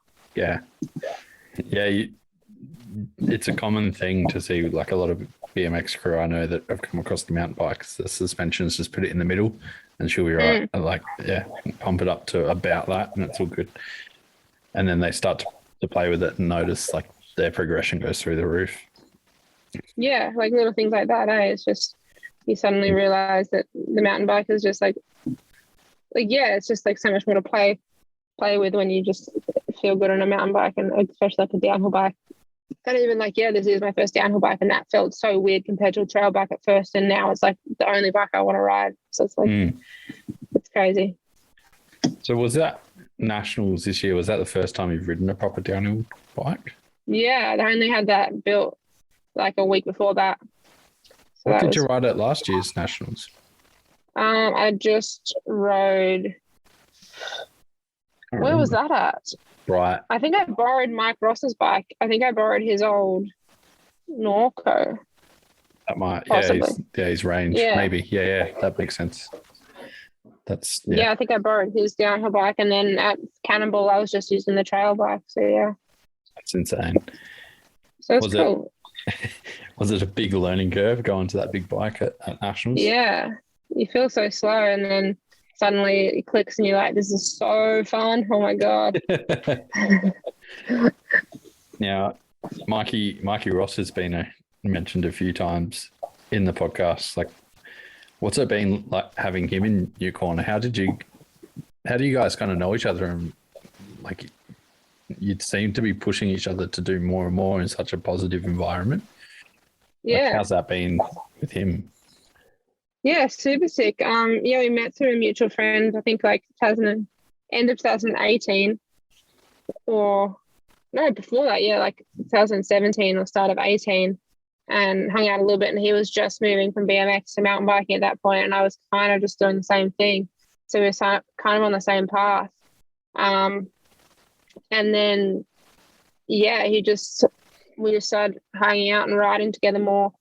It's a common thing to see, like a lot of BMX crew I know that have come across the mountain bikes, the suspensions just put it in the middle and she'll be right. And like, yeah, pump it up to about that and it's all good. And then they start to play with it and notice like their progression goes through the roof. Yeah, like little things like that. It's just you suddenly realize that the mountain bike is just like yeah, it's just like so much more to play with when you just feel good on a mountain bike, and especially like a downhill bike. And even like, yeah, this is my first downhill bike, and that felt so weird compared to a trail bike at first, and now it's like the only bike I want to ride. So it's like it's crazy. So was that nationals this year? Was that the first time you've ridden a proper downhill bike? Yeah, they only had that built like a week before that. So what did you ride at last year's nationals? I just rode. Where was that at? Right. I think I borrowed Mike Ross's bike. I think I borrowed his old Norco. That might, possibly. His range, maybe. Yeah, that makes sense. Yeah, I think I borrowed his downhill bike, and then at Cannonball, I was just using the trail bike. So yeah, that's insane. So it's cool. Was it a big learning curve going to that big bike at nationals? Yeah, you feel so slow, and then suddenly it clicks, and you're like, "This is so fun! Oh my god!" Now, Mikey Ross has been mentioned a few times in the podcast. Like, what's it been like having him in your corner? How do you guys kind of know each other, and like you'd seem to be pushing each other to do more and more in such a positive environment? Yeah. Like, how's that been with him? Yeah, super sick. Yeah, we met through a mutual friend, I think like end of 2018, or no, before that, yeah, like 2017 or start of 18, and hung out a little bit. And he was just moving from BMX to mountain biking at that point, and I was kind of just doing the same thing. So we were kind of on the same path. And then, yeah, we just started hanging out and riding together more.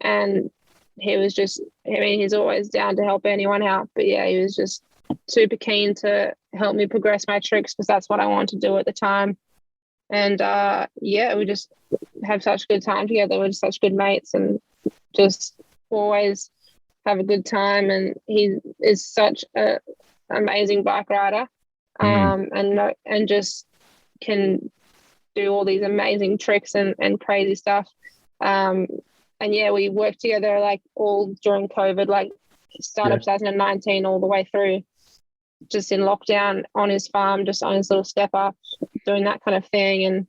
And he was just, I mean, he's always down to help anyone out. But yeah, he was just super keen to help me progress my tricks, because that's what I wanted to do at the time. And yeah, we just have such a good time together. We're just such good mates, and just always have a good time. And he is such an amazing bike rider, and just can do all these amazing tricks and crazy stuff. And yeah, we worked together like all during COVID, like start of 2019 all the way through, just in lockdown on his farm, just on his little step up, doing that kind of thing.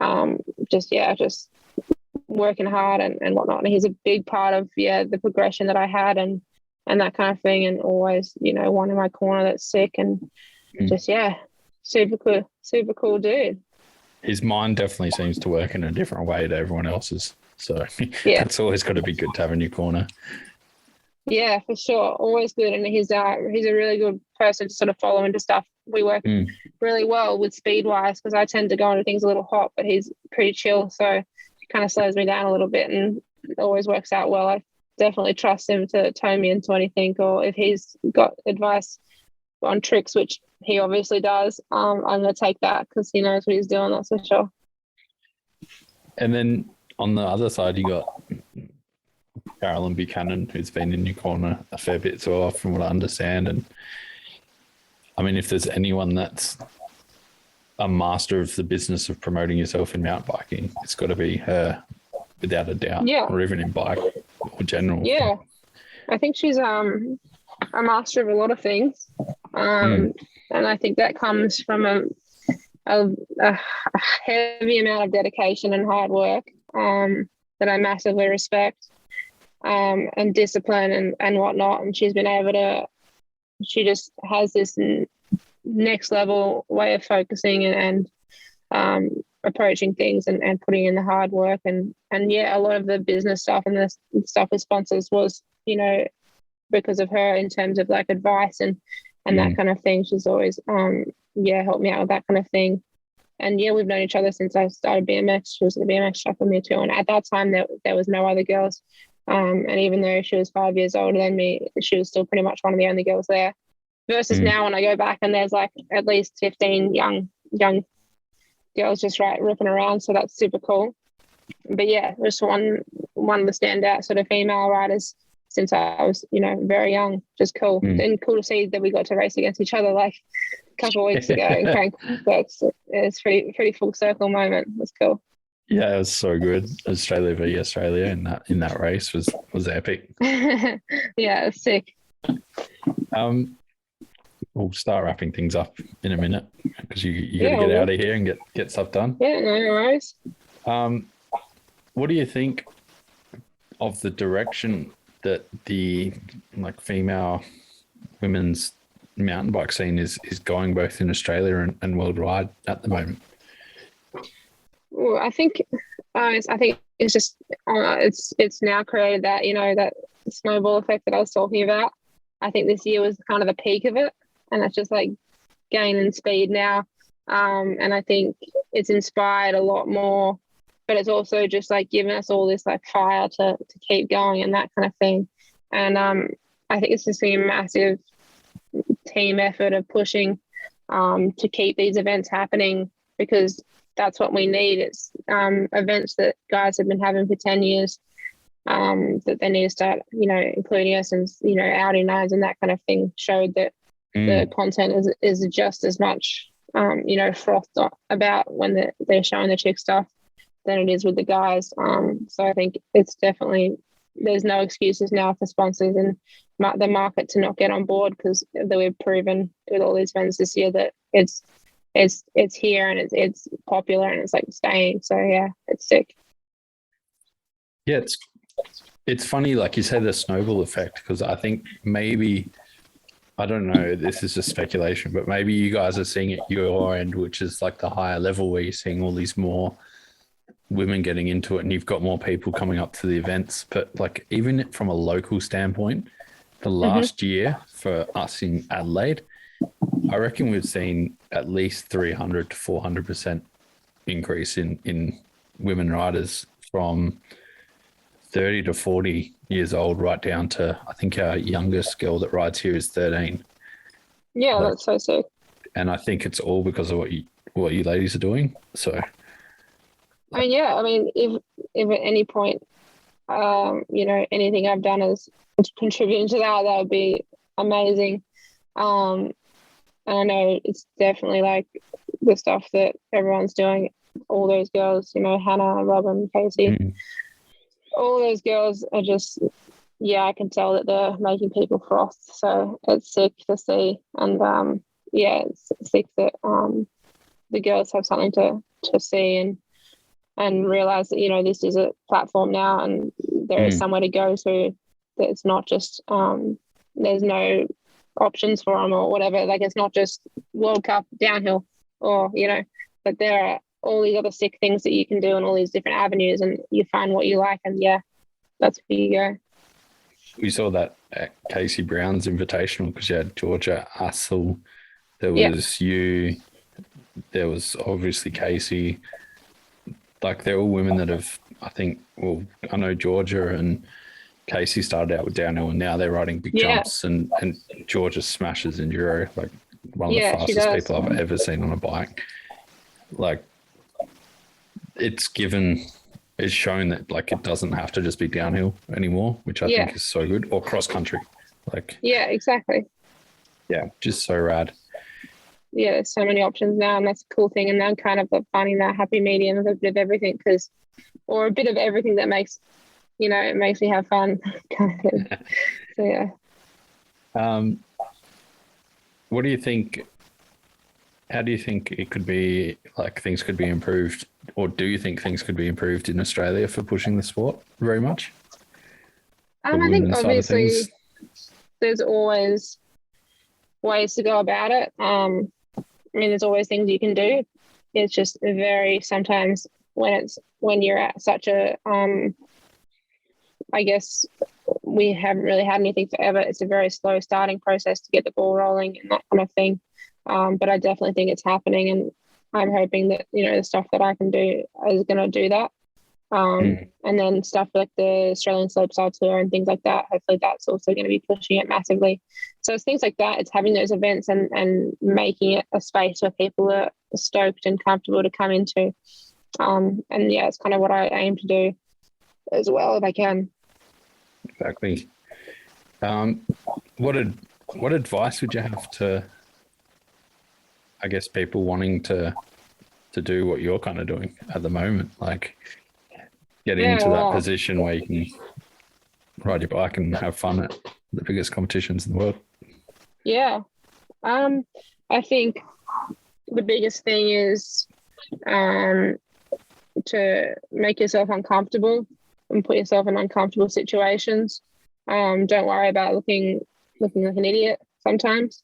And just working hard and whatnot. And he's a big part of, the progression that I had and that kind of thing. And always, one in my corner that's sick, and just, super cool dude. His mind definitely seems to work in a different way to everyone else's. So that's always got to be good to have in your corner. Yeah, for sure. Always good. And he's a really good person to sort of follow into stuff. We work really well with speed wise, because I tend to go into things a little hot, but he's pretty chill. So it kind of slows me down a little bit, and it always works out well. I definitely trust him to tone me into anything, or if he's got advice on tricks, which he obviously does, I'm going to take that, because he knows what he's doing, that's for sure. And then on the other side, you got Carolyn Buchanan, who's been in your corner a fair bit as well, from what I understand. And I mean, if there's anyone that's a master of the business of promoting yourself in mountain biking, it's got to be her, without a doubt. Or even in bike or general. Yeah, I think she's a master of a lot of things, and I think that comes from a heavy amount of dedication and hard work that I massively respect, and discipline and whatnot. And she just has this next level way of focusing and approaching things and putting in the hard work. And a lot of the business stuff and the stuff with sponsors was, because of her, in terms of like advice and that kind of thing. She's always helped me out with that kind of thing. And we've known each other since I started BMX. She was at the BMX track with me too. And at that time, there was no other girls. And even though she was 5 years older than me, she was still pretty much one of the only girls there. Versus now, when I go back and there's like at least 15 young girls just ripping around. So that's super cool. But just one of the standout sort of female riders since I was, very young. Just cool. And cool to see that we got to race against each other like a couple of weeks ago in Crankworx. It's pretty full circle moment. It was cool. Yeah, it was so good. Australia v Australia in that race was epic. Yeah, it's sick. Um, we'll start wrapping things up in a minute because you got to Yeah, get well, out of here and get stuff done. yeah, no worries. Um, what do you think of the direction that the like female women's mountain bike scene is going both in Australia and worldwide at the moment? Well, I think it's just it's now created that that snowball effect that I was talking about. I think this year was kind of the peak of it, and it's just like gaining speed now. And I think it's inspired a lot more, but it's also just like given us all this like fire to keep going and that kind of thing. And I think it's just been a massive team effort of pushing to keep these events happening because that's what we need. It's events that guys have been having for 10 years that they need to start, including us and, outing us and that kind of thing showed that the content is just as much, frothed about when they're showing the chick stuff than it is with the guys. So I think it's definitely, there's no excuses now for sponsors and the market to not get on board because we've proven with all these events this year that it's here and it's popular and it's like staying. So yeah, it's sick. Yeah, it's funny, like you said, the snowball effect, because I think maybe, I don't know, this is just speculation, but maybe you guys are seeing it your end, which is like the higher level where you're seeing all these more women getting into it and you've got more people coming up to the events. But like even from a local standpoint, the last year for us in Adelaide, I reckon we've seen at least 300 to 400% increase in women riders from 30 to 40 years old right down to, I think our youngest girl that rides here is 13. Yeah, like, that's so sick. And I think it's all because of what you ladies are doing. So I mean, yeah, I mean, if at any point, anything I've done is contributing to that would be amazing. And I know it's definitely like the stuff that everyone's doing. All those girls, Hannah, Robin, Casey, all those girls are just, yeah, I can tell that they're making people froth. So it's sick to see. And yeah, it's sick that the girls have something to see and realize that, this is a platform now and there is somewhere to go to. That it's not just, there's no options for them or whatever. Like it's not just World Cup downhill or, but there are all these other sick things that you can do and all these different avenues and you find what you like and yeah, that's where you go. we saw that at Casey Brown's invitational because you had Georgia, Assel, there was you, there was obviously Casey. Like they're all women that have, I think, well, I know Georgia and Casey started out with downhill and now they're riding big jumps and Georgia smashes enduro, like one of the fastest people I've ever seen on a bike. Like it's shown that like it doesn't have to just be downhill anymore, which I think is so good, or cross country. Like yeah, exactly. Yeah, just so rad. Yeah, there's so many options now, and that's a cool thing. And then kind of finding that happy medium of a bit of everything, or a bit of everything that makes, it makes me have fun. Kind of thing. So yeah. What do you think? How do you think it could be, like things could be improved, or do you think things could be improved in Australia for pushing the sport very much? I think obviously there's always ways to go about it. I mean, there's always things you can do. It's just very sometimes when you're at such a, I guess we haven't really had anything forever. It's a very slow starting process to get the ball rolling and that kind of thing. But I definitely think it's happening, and I'm hoping that the stuff that I can do is going to do that. And then stuff like the Australian Slopestyle Tour and things like that, hopefully that's also going to be pushing it massively. So it's things like that. It's having those events and making it a space where people are stoked and comfortable to come into. And yeah, it's kind of what I aim to do as well if I can. Exactly. What advice would you have to, I guess, people wanting to to do what you're kind of doing at the moment, like getting Yeah, into that well, position where you can ride your bike and have fun at the biggest competitions in the world. yeah. I think the biggest thing is to make yourself uncomfortable and put yourself in uncomfortable situations. Don't worry about looking like an idiot. Sometimes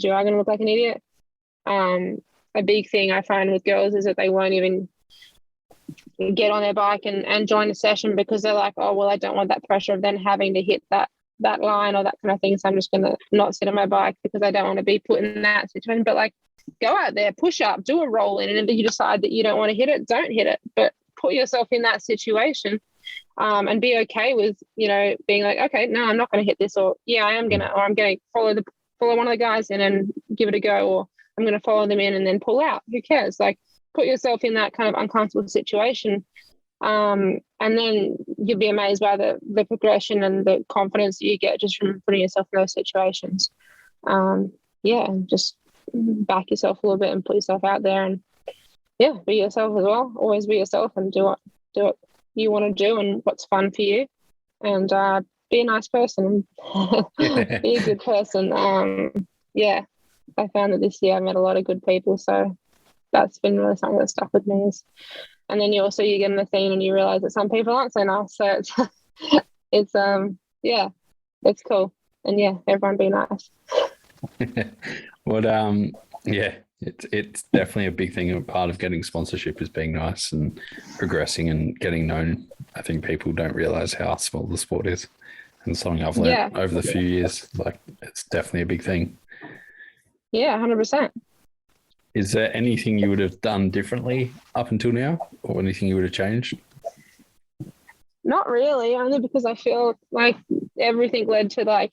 you are going to look like an idiot. A big thing I find with girls is that they won't even get on their bike and join a session because they're like, oh, well, I don't want that pressure of then having to hit that line or that kind of thing. So I'm just going to not sit on my bike because I don't want to be put in that situation. But like, go out there, push up, do a roll in. And if you decide that you don't want to hit it, don't hit it. But put yourself in that situation and be okay with, being like, okay, no, I'm not going to hit this, or yeah, I am going to, or I'm going to follow one of the guys in and give it a go, or I'm going to follow them in and then pull out. Who cares? Like, put yourself in that kind of uncomfortable situation. And then you'll be amazed by the progression and the confidence that you get just from putting yourself in those situations. Just back yourself a little bit and put yourself out there, and be yourself as well. Always be yourself and do what you want to do and what's fun for you, and be a nice person and be a good person. I found that this year I met a lot of good people, so that's been really something that stuck with me. And then you get in the scene and you realize that some people aren't so nice. So it's it's cool. And everyone be nice. It's definitely a big thing. A part of getting sponsorship is being nice and progressing and getting known. I think people don't realize how small the sport is, and something I've learned over the few years. Like, it's definitely a big thing. Yeah, 100%. Is there anything you would have done differently up until now, or anything you would have changed? Not really, only because I feel like everything led to like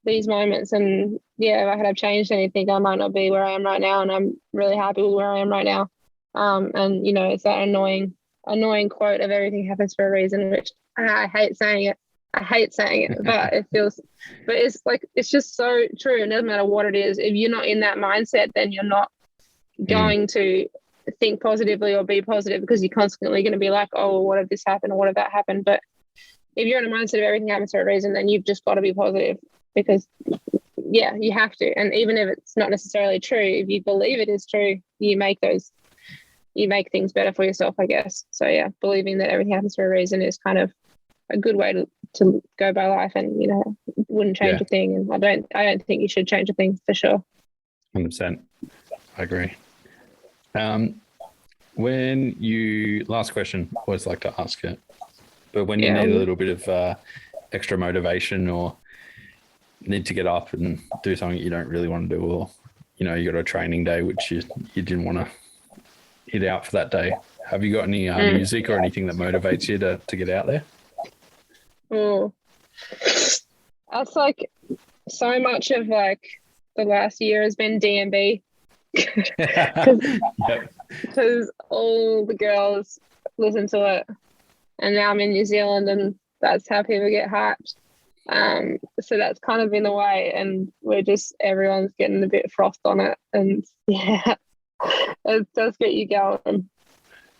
these moments, and if I had changed anything, I might not be where I am right now, and I'm really happy with where I am right now. And it's that annoying quote of everything happens for a reason, which I hate saying it. But it's just so true. It doesn't matter what it is. If you're not in that mindset, then you're not going to think positively or be positive, because you're constantly going to be like, oh, well, what if this happened or what if that happened? But if you're in a mindset of everything happens for a reason, then you've just got to be positive, because you have to. And even if it's not necessarily true, if you believe it is true, you make things better for yourself, I guess. So believing that everything happens for a reason is kind of a good way to go by life, and wouldn't change a thing. And I don't think you should change a thing, for sure. 100%. I agree. Last question, I always like to ask it, but when you need a little bit of extra motivation, or need to get up and do something you don't really want to do, or you got a training day which you didn't want to hit out for that day, have you got any music or anything that motivates you to get out there? That's like so much of like the last year has been DMB. Because all the girls listen to it, and now I'm in New Zealand, and that's how people get hyped. So that's kind of in the way, and everyone's getting a bit frothed on it, and it does get you going.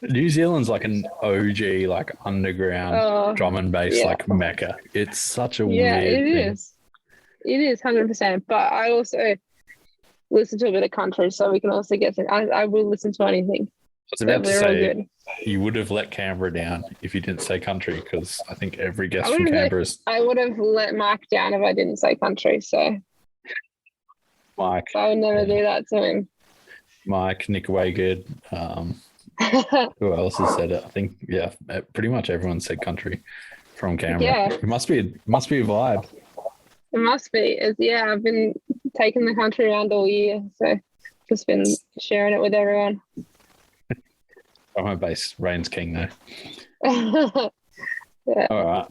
New Zealand's like an OG, like underground drum and bass, like mecca. It's such a weird thing. It is 100%. But I also listen to a bit of country, so we can also get to. I will listen to anything. I was about to say, you would have let Canberra down if you didn't say country, because I think every guest from Canberra is. I would have let Mike down if I didn't say country. So Mike, I would never do that to him. Mike, Nick Waygood, who else has said it? I think pretty much everyone said country from Canberra. Yeah. It must be a vibe. It must be. I've been taking the country around all year, so just been sharing it with everyone. On my base, Rain's king though. All right.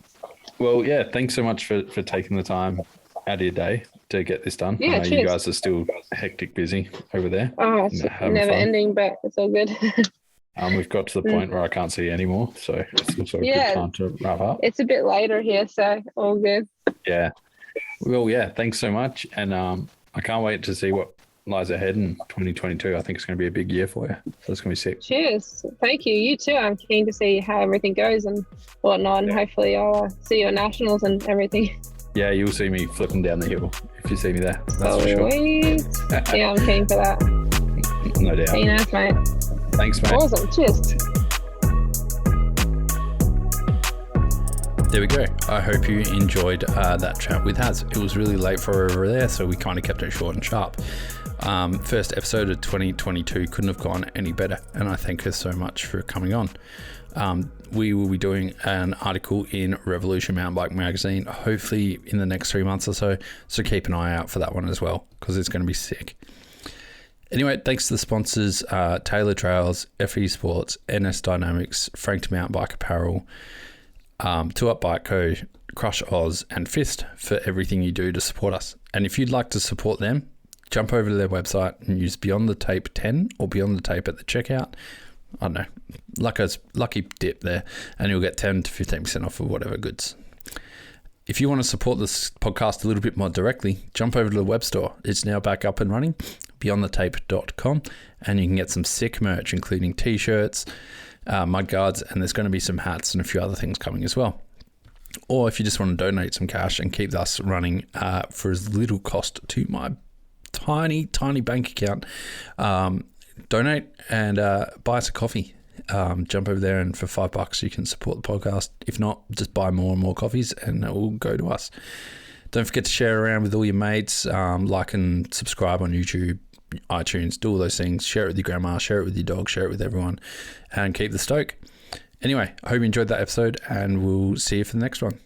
Well, thanks so much for taking the time out of your day to get this done. Yeah, you guys are still hectic busy over there. Oh, it's never ending, but it's all good. We've got to the point where I can't see you anymore, so it's also a good time to wrap up. It's a bit later here, so all good. Yeah. Well, thanks so much, and I can't wait to see what lies ahead in 2022. I think it's going to be a big year for you. So it's going to be sick. Cheers. Thank you. You too. I'm keen to see how everything goes and whatnot. And hopefully I'll see you at nationals and everything. Yeah, you'll see me flipping down the hill if you see me there. That's for sure. Yeah, I'm keen for that. No doubt. See you nice, mate. Thanks, mate. Awesome. Cheers. There we go. I hope you enjoyed that chat with Haz. It was really late for her over there, so we kind of kept it short and sharp. First episode of 2022 couldn't have gone any better, and I thank her so much for coming on. We will be doing an article in Revolution Mountain Bike Magazine, hopefully in the next 3 months or so, so keep an eye out for that one as well, because it's going to be sick. Anyway, thanks to the sponsors, Taylor Trails, FE Sports, NS Dynamics, Franked Mountain Bike Apparel, Two Up Bike Co, Crush Oz, and Fist for everything you do to support us. And if you'd like to support them, jump over to their website and use Beyond the Tape 10 or Beyond the Tape at the checkout. I don't know, lucky dip there, and you'll get 10 to 15% off of whatever goods. If you want to support this podcast a little bit more directly, jump over to the web store. It's now back up and running, beyondthetape.com, and you can get some sick merch, including t-shirts, mud guards, and there's going to be some hats and a few other things coming as well. Or if you just want to donate some cash and keep us running for as little cost to my tiny bank account, donate and buy us a coffee. Jump over there, and for $5 you can support the podcast. If not, just buy more and more coffees and it will go to us. Don't forget to share around with all your mates, like and subscribe on YouTube, iTunes, do all those things. Share it with your grandma, share it with your dog, share it with everyone, and keep the stoke. Anyway, I hope you enjoyed that episode, and we'll see you for the next one.